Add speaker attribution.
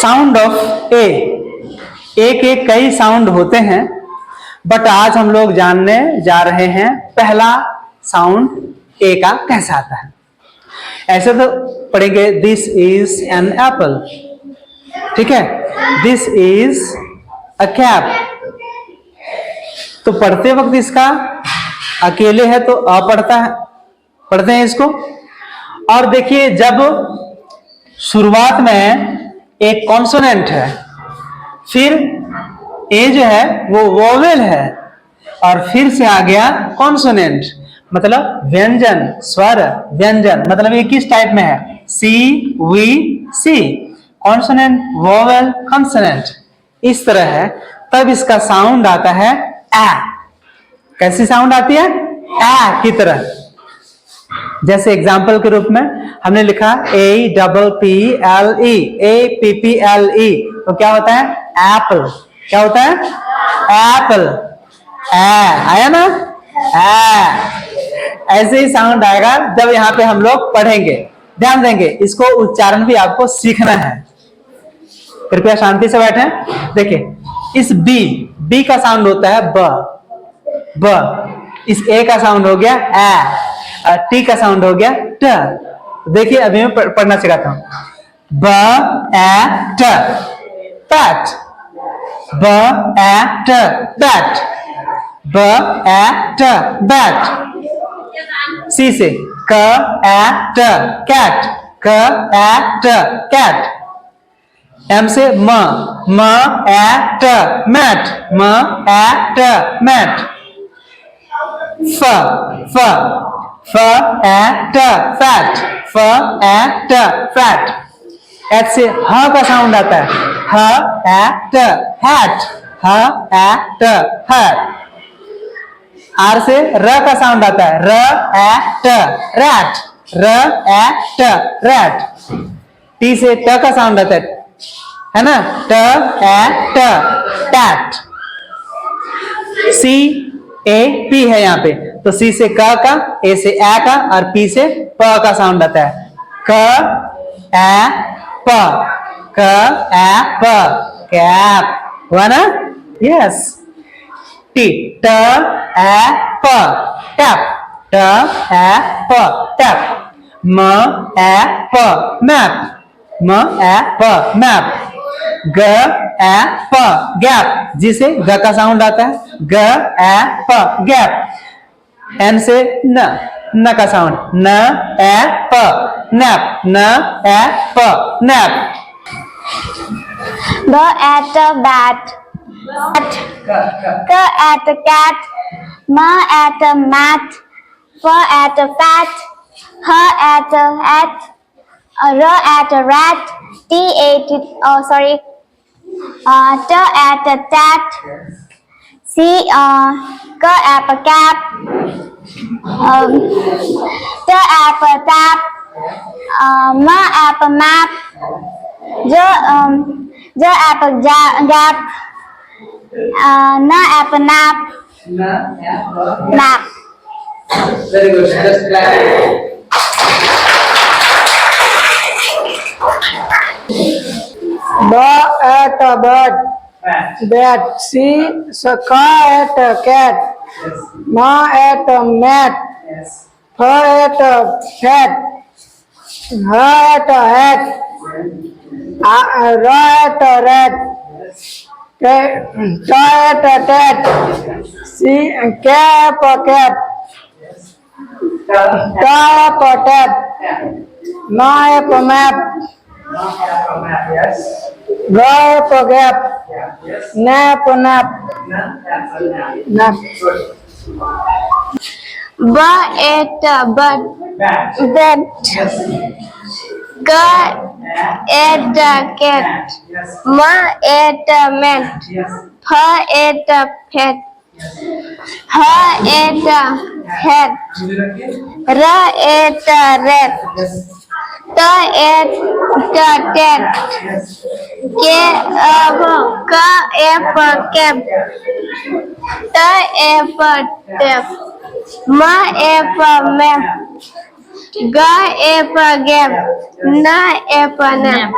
Speaker 1: Sound of ए, एक एक कई साउंड होते हैं, बट आज हम लोग जानने जा रहे हैं पहला साउंड ए का कैसा आता है। ऐसे तो पढ़ेंगे दिस इज एन एप्पल, ठीक है, दिस इज अ कैप, तो पढ़ते वक्त इसका अकेले है तो अ पढ़ता है, पढ़ते हैं इसको। और देखिए जब शुरुआत में एक कॉन्सोनेंट है, फिर ए जो है वो वोवेल है, और फिर से आ गया कॉन्सोनेंट, मतलब व्यंजन, स्वर व्यंजन, मतलब ये किस टाइप में है, C V C, consonant vowel consonant, इस तरह है। तब इसका साउंड आता है ए। कैसी साउंड आती है, ए की तरह। जैसे एग्जाम्पल के रूप में हमने लिखा A double P L E, A P P L E, तो क्या होता है, एप्पल। क्या होता है, एप्पल। आया ना, ऐसे ही साउंड आएगा जब यहाँ पे हम लोग पढ़ेंगे। ध्यान देंगे, इसको उच्चारण भी आपको सीखना है। कृपया शांति से बैठे। देखिए इस बी का साउंड होता है ब, इस ए का साउंड हो गया ए, टी का साउंड हो गया ट। देखिए अभी मैं पढ़ना सिखाता हूं, ब ए ट, पैट, ब ए ट बैट, ब ए ट बैट। सी से क ए ट कैट, क ए ट कैट। एम से म ए ट मैट, म ए ट मैट। फ ए ट फैट, फ ए ट फैट। एच से ह का साउंड आता है, ह ए ट हैट, ह ए ट हैट। आर से र का साउंड आता है, र ए ट रैट, र ए ट रैट। टी से ट का साउंड आता है ना, ट ए ट टैट। सी ए पी है यहाँ पे, तो सी से क का, ए से ए का, और पी से प का साउंड आता है, क ए प, क ए प, कैप। हुआ ना, यस। टी ट ए प टैप, ट ए प टैप। म ए प मैप, म ए प मैप। ग ए प गैप, जिसे ग का साउंड आता है, ग ए प गैप। एन से न का साउंड, न ए प नैप, न ए प नैप।
Speaker 2: ब एट बैट, क एट कैट, म एट मैट, फ एट फैट, ह एट हैट, र at rat, T at sorry ट एट टैट। सी क एट कैप, ट एट टैप, म एट मैप, ज एट गैप, न at nap, map.
Speaker 1: Very good, just clap.
Speaker 3: ब एट बर्ड, बैट। सी क एट कैट, म एट मैट, फ एट फैट, ह एट हैट, र एट रैट, ट at tat. C cap cap, ट एप टैप, म एप मैप, ग ap gap, nap nap, nap.
Speaker 2: ब एट बट बैट, क एट कैट, म एट मैट, फ एट फैट, ह एट हैट, र एट रैट, ट एट टैट, क एफ कैप, ट एफ टैप, म F map, G A for gap. N A for nap.